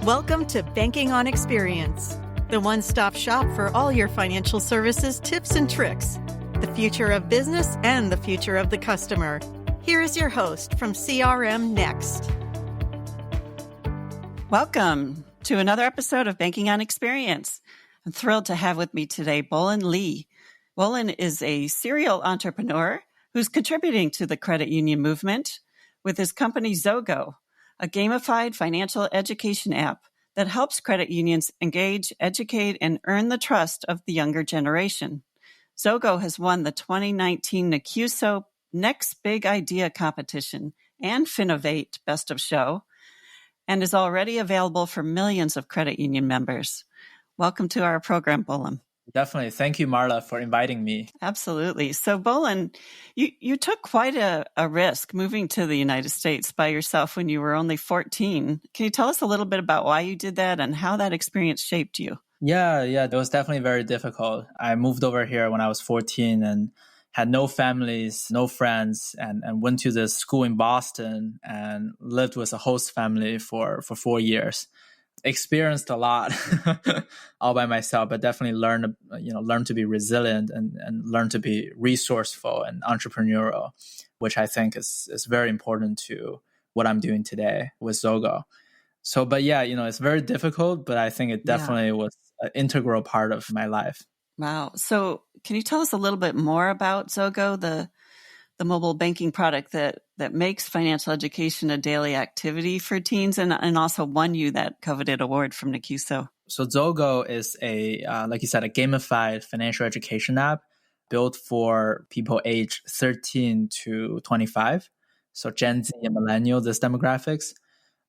Welcome to Banking on Experience, the one-stop shop for all your financial services tips and tricks, the future of business and the future of the customer. Here is your host from CRM Next. Welcome to another episode of Banking on Experience. I'm thrilled to have with me today Bolin Lee. Bolin is a serial entrepreneur who's contributing to the credit union movement with his company Zogo, a gamified financial education app that helps credit unions engage, educate, and earn the trust of the younger generation. Zogo has won the 2019 NACUSO Next Big Idea competition and Finovate Best of Show, and is already available for millions of credit union members. Welcome to our program, Bolin. Definitely. Thank you, Marla, for inviting me. Absolutely. So, Bolin, you took quite a risk moving to the United States by yourself when you were only 14. Can you tell us a little bit about why you did that and how that experience shaped you? Yeah, it was definitely very difficult. I moved over here when I was 14 and had no families, no friends, and went to this school in Boston and lived with a host family for 4 years. Experienced a lot all by myself, but definitely learned to be resilient and learn to be resourceful and entrepreneurial, which I think is very important to what I'm doing today with Zogo. So, but yeah, it's very difficult, but I think it definitely was an integral part of my life. Wow. So can you tell us a little bit more about Zogo, the mobile banking product that makes financial education a daily activity for teens and also won you that coveted award from NACUSO? So Zogo is like you said, a gamified financial education app built for people aged 13 to 25. So Gen Z and millennial, this demographics.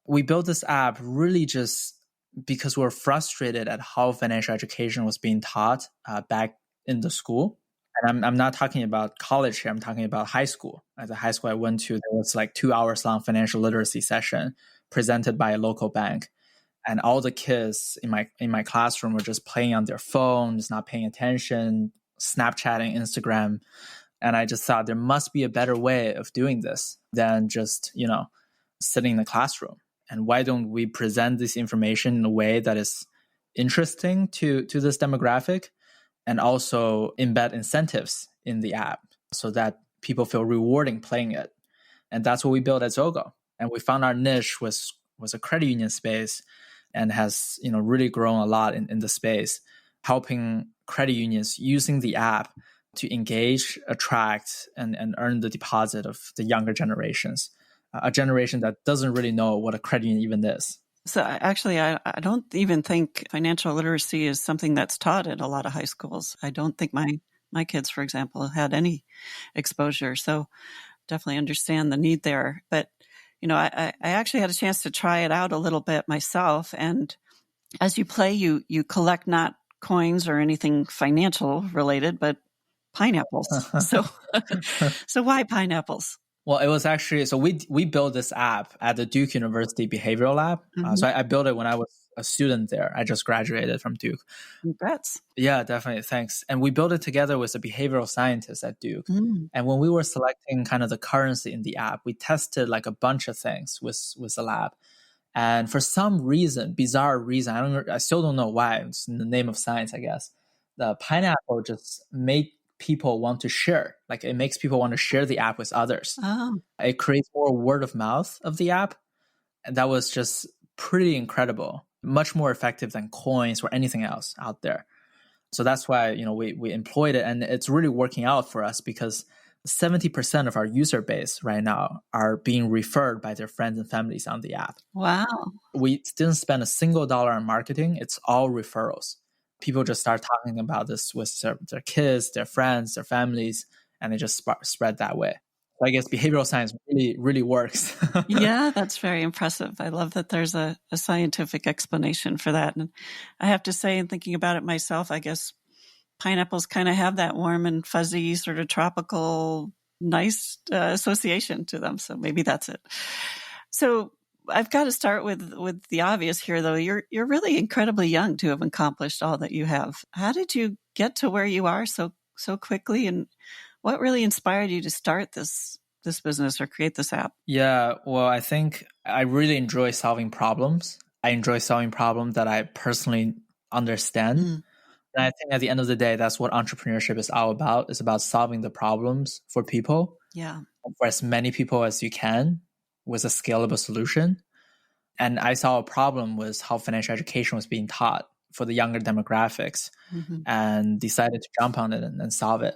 We built this app really just because we're frustrated at how financial education was being taught back in the school. And I'm not talking about college here. I'm talking about high school. At the high school I went to, there was like 2 hours long financial literacy session presented by a local bank. And all the kids in my classroom were just playing on their phones, not paying attention, Snapchatting, Instagram. And I just thought there must be a better way of doing this than just, sitting in the classroom. And why don't we present this information in a way that is interesting to this demographic? And also embed incentives in the app so that people feel rewarding playing it. And that's what we built at Zogo. And we found our niche was a credit union space and has really grown a lot in the space, helping credit unions using the app to engage, attract, and earn the deposit of the younger generations, a generation that doesn't really know what a credit union even is. So actually, I don't even think financial literacy is something that's taught at a lot of high schools. I don't think my kids, for example, had any exposure. So definitely understand the need there. But, I actually had a chance to try it out a little bit myself. And as you play, you collect not coins or anything financial related, but pineapples. So why pineapples? Well, it was actually, so we built this app at the Duke University Behavioral Lab. Mm-hmm. So I built it when I was a student there. I just graduated from Duke. Congrats. Yeah, definitely. Thanks. And we built it together with a behavioral scientist at Duke. Mm. And when we were selecting kind of the currency in the app, we tested like a bunch of things with the lab. And for some reason, bizarre reason, I still don't know why, it's in the name of science, I guess, the pineapple just made people want to share. Like it makes people want to share the app with others. Oh. It creates more word of mouth of the app. And that was just pretty incredible, much more effective than coins or anything else out there. So that's why, we employed it, and it's really working out for us because 70% of our user base right now are being referred by their friends and families on the app. Wow. We didn't spend a single dollar on marketing. It's all referrals. People just start talking about this with their kids, their friends, their families, and they just spread that way. So I guess behavioral science really, really works. Yeah, that's very impressive. I love that there's a scientific explanation for that. And I have to say, in thinking about it myself, I guess pineapples kind of have that warm and fuzzy sort of tropical, nice association to them. So maybe that's it. So I've got to start with the obvious here, though. You're really incredibly young to have accomplished all that you have. How did you get to where you are so quickly, and what really inspired you to start this business or create this app? Yeah, well, I think I really enjoy solving problems. I enjoy solving problems that I personally understand. And I think at the end of the day, that's what entrepreneurship is all about. It's about solving the problems for people, for as many people as you can with a scalable solution. And I saw a problem with how financial education was being taught for the younger demographics and decided to jump on it and solve it.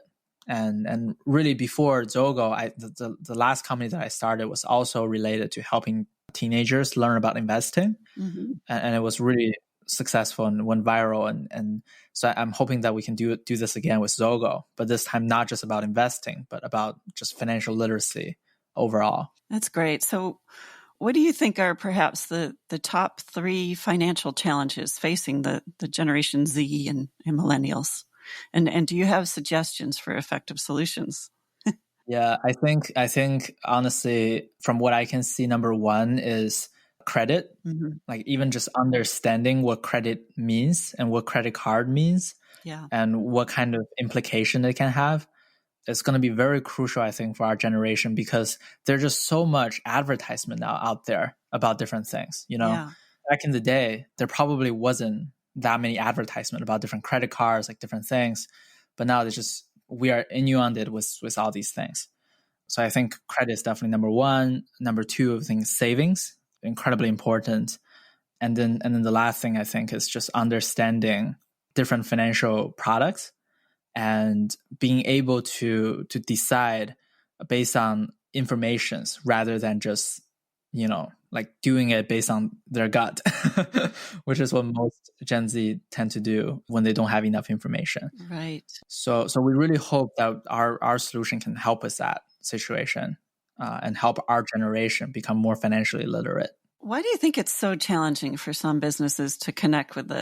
And really before Zogo, the last company that I started was also related to helping teenagers learn about investing. And it was really successful and went viral. And so I'm hoping that we can do this again with Zogo, but this time not just about investing, but about just financial literacy overall. That's great. So what do you think are perhaps the top 3 financial challenges facing the Generation Z and millennials? And do you have suggestions for effective solutions? Yeah, I think honestly, from what I can see, number 1 is credit. Like even just understanding what credit means and what credit card means and what kind of implication it can have. It's going to be very crucial, I think, for our generation because there's just so much advertisement now out there about different things. Back in the day, there probably wasn't that many advertisement about different credit cards, like different things. But now we are inundated with all these things. So I think credit is definitely number 1. Number 2, I think savings, incredibly important. And then the last thing I think is just understanding different financial products and being able to decide based on informations rather than just, like doing it based on their gut, which is what most Gen Z tend to do when they don't have enough information. Right. So we really hope that our solution can help us that situation and help our generation become more financially literate. Why do you think it's so challenging for some businesses to connect with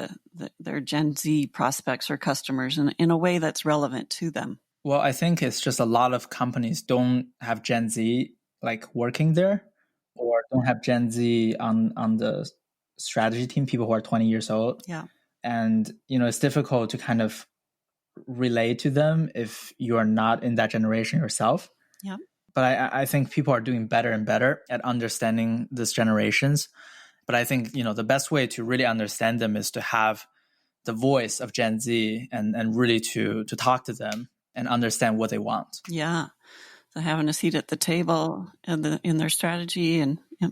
their Gen Z prospects or customers in a way that's relevant to them? Well, I think it's just a lot of companies don't have Gen Z like working there or don't have Gen Z on the strategy team, people who are 20 years old. Yeah. And, it's difficult to kind of relate to them if you are not in that generation yourself. Yeah. But I think people are doing better and better at understanding these generations. But I think, the best way to really understand them is to have the voice of Gen Z and really to talk to them and understand what they want. Yeah. So having a seat at the table in their strategy. And I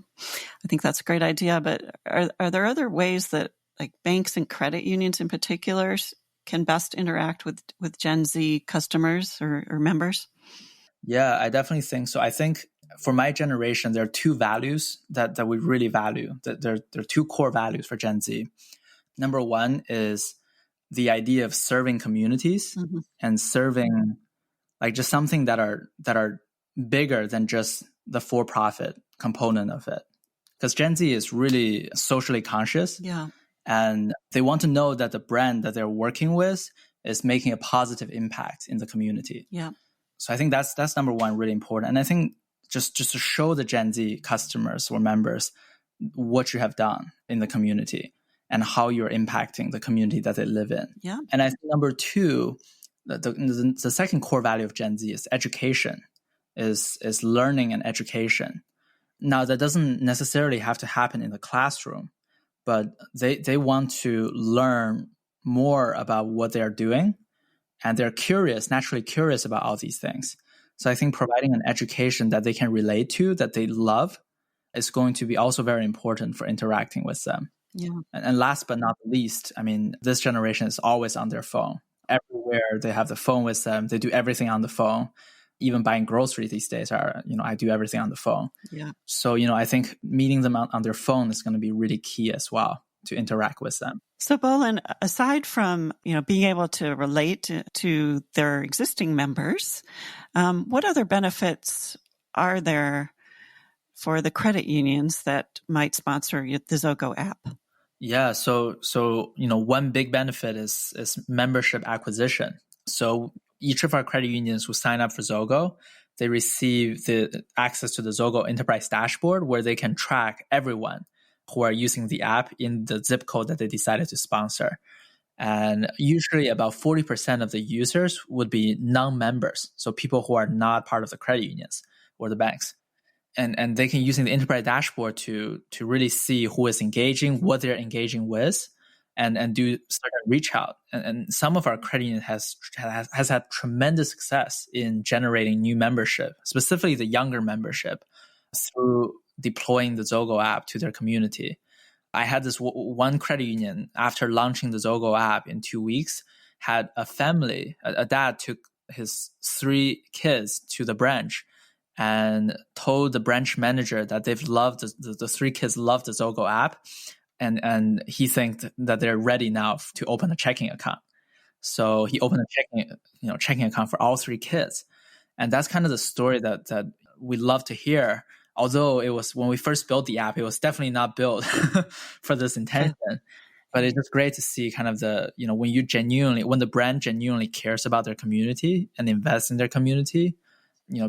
think that's a great idea. But are there other ways that like banks and credit unions in particular can best interact with Gen Z customers or members? Yeah, I definitely think so. I think for my generation, there are 2 values that we really value. There are 2 core values for Gen Z. Number 1 is the idea of serving communities and serving like just something that are bigger than just the for-profit component of it. Because Gen Z is really socially conscious. Yeah. And they want to know that the brand that they're working with is making a positive impact in the community. Yeah. So I think that's number 1, really important. And I think just to show the Gen Z customers or members what you have done in the community and how you're impacting the community that they live in. Yeah. And I think number 2, the second core value of Gen Z is education, is learning and education. Now, that doesn't necessarily have to happen in the classroom, but they want to learn more about what they're doing. And they're naturally curious about all these things. So I think providing an education that they can relate to, that they love, is going to be also very important for interacting with them. Yeah. And last but not least, I mean, this generation is always on their phone. Everywhere they have the phone with them. They do everything on the phone. Even buying groceries these days I do everything on the phone. Yeah. So, I think meeting them on their phone is going to be really key as well to interact with them. So, Bolin, aside from being able to relate to their existing members, what other benefits are there for the credit unions that might sponsor the Zogo app? Yeah, so one big benefit is membership acquisition. So each of our credit unions who sign up for Zogo, they receive the access to the Zogo Enterprise Dashboard where they can track everyone who are using the app in the zip code that they decided to sponsor. And usually about 40% of the users would be non-members, so people who are not part of the credit unions or the banks. and they can using the enterprise dashboard to really see who is engaging, what they're engaging with, and do certain reach out. And some of our credit union has had tremendous success in generating new membership, specifically the younger membership, through deploying the Zogo app to their community. I had this one credit union, after launching the Zogo app in 2 weeks, had a family, a dad took his 3 kids to the branch and told the branch manager that they've loved the 3 kids love the Zogo app, and he thinks that they're ready now to open a checking account. So he opened a checking account for all 3 kids, and that's kind of the story that we love to hear. Although it was, when we first built the app, it was definitely not built for this intention. But it's just great to see kind of when the brand genuinely cares about their community and invests in their community,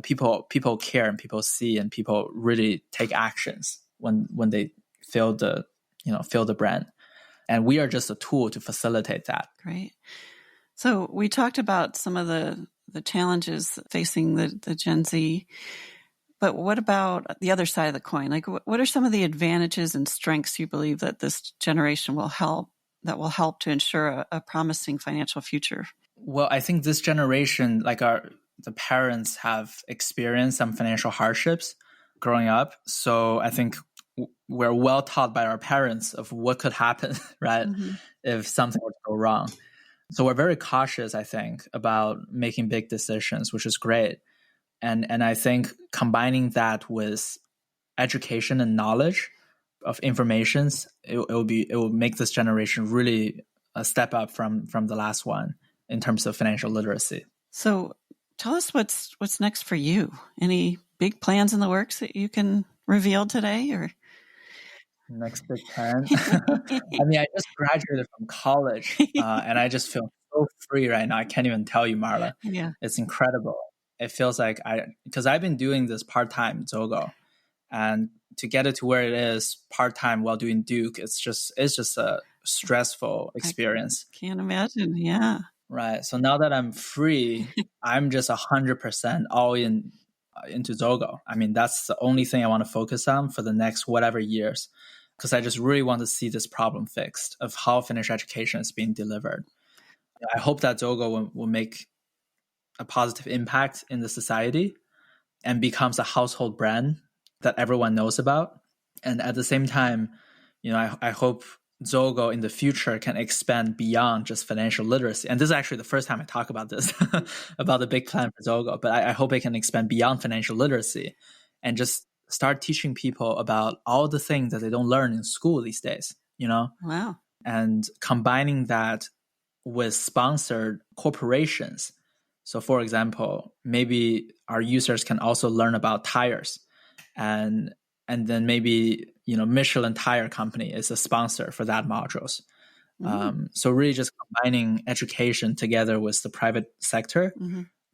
people care and people see and people really take actions when they feel the brand. And we are just a tool to facilitate that. Great. So we talked about some of the challenges facing the Gen Z. But what about the other side of the coin? Like, what are some of the advantages and strengths you believe that this generation will help to ensure a promising financial future? Well, I think this generation, like the parents, have experienced some financial hardships growing up. So I think we're well taught by our parents of what could happen, right? Mm-hmm. If something were to go wrong. So we're very cautious, I think, about making big decisions, which is great. And I think combining that with education and knowledge of informations, it will make this generation really a step up from the last one in terms of financial literacy. So tell us what's next for you. Any big plans in the works that you can reveal today, or? Next big plan? I mean, I just graduated from college and I just feel so free right now. I can't even tell you, Marla. Yeah. It's incredible. It feels like because I've been doing this part-time Zogo, and to get it to where it is part-time while doing Duke, it's just a stressful experience. I can't imagine. Yeah. Right. So now that I'm free, I'm just 100% all into Zogo. I mean, that's the only thing I want to focus on for the next whatever years, because I just really want to see this problem fixed of how financial education is being delivered. I hope that Zogo will make a positive impact in the society and becomes a household brand that everyone knows about. And at the same time, I hope Zogo in the future can expand beyond just financial literacy. And this is actually the first time I talk about this, about the big plan for Zogo. But I hope it can expand beyond financial literacy and just start teaching people about all the things that they don't learn in school these days, Wow. And combining that with sponsored corporations. So for example, maybe our users can also learn about tires, and then maybe, Michelin Tire Company is a sponsor for that modules. So really just combining education together with the private sector,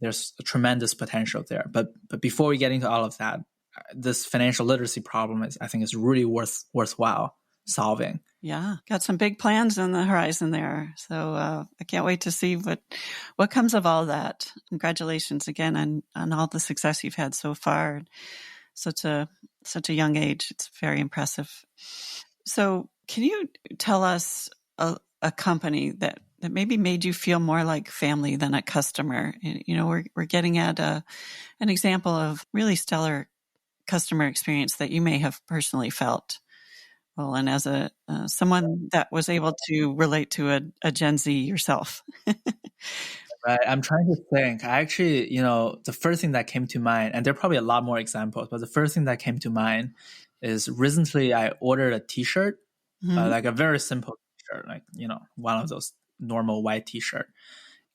there's a tremendous potential there. But before we get into all of that, this financial literacy problem I think is really worthwhile solving. Yeah, got some big plans on the horizon there. So I can't wait to see what comes of all that. Congratulations again on all the success you've had so far. Such a young age. It's very impressive. So can you tell us a company that maybe made you feel more like family than a customer? We're getting at an example of really stellar customer experience that you may have personally felt. Well, and as someone that was able to relate to a Gen Z yourself. Right. I'm trying to think. I actually, the first thing that came to mind, and there are probably a lot more examples, but the first thing that came to mind is recently I ordered a t-shirt, like a very simple t-shirt, like, one of those normal white t-shirt.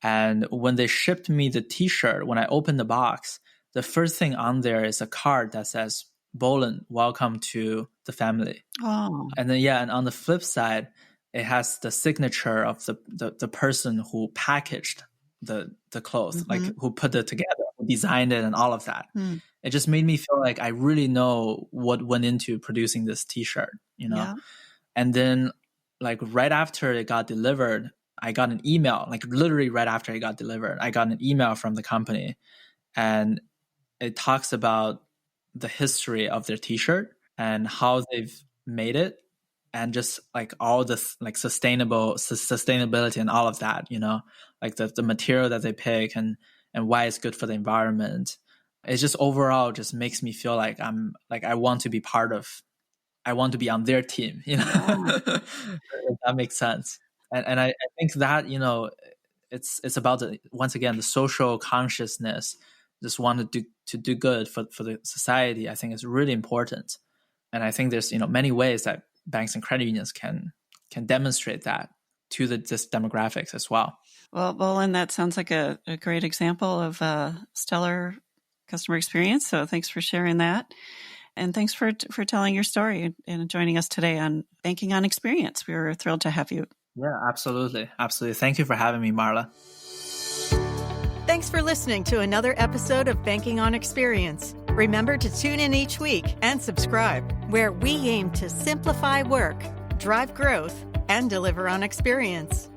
And when they shipped me the t-shirt, when I opened the box, the first thing on there is a card that says, "Bolin, welcome to the family." Oh. And then, and on the flip side, it has the signature of the person who packaged the clothes, like who put it together, who designed it and all of that. It just made me feel like I really know what went into producing this t-shirt, Yeah. And then like right after it got delivered, I got an email, like literally right after it got delivered, I got an email from the company, and it talks about the history of their t-shirt and how they've made it, and just like all this like sustainability and all of that, like the material that they pick and why it's good for the environment. It just overall just makes me feel like I want to be on their team, if that makes sense. And I think that, it's about once again, the social consciousness, just want to do good for the society. I think is really important. And I think there's, many ways that banks and credit unions can demonstrate that to this demographics as well. Well, Bolin, that sounds like a great example of stellar customer experience. So thanks for sharing that. And thanks for telling your story and joining us today on Banking on Experience. We were thrilled to have you. Yeah, absolutely. Absolutely. Thank you for having me, Marla. Thanks for listening to another episode of Banking on Experience. Remember to tune in each week and subscribe, where we aim to simplify work, drive growth, and deliver on experience.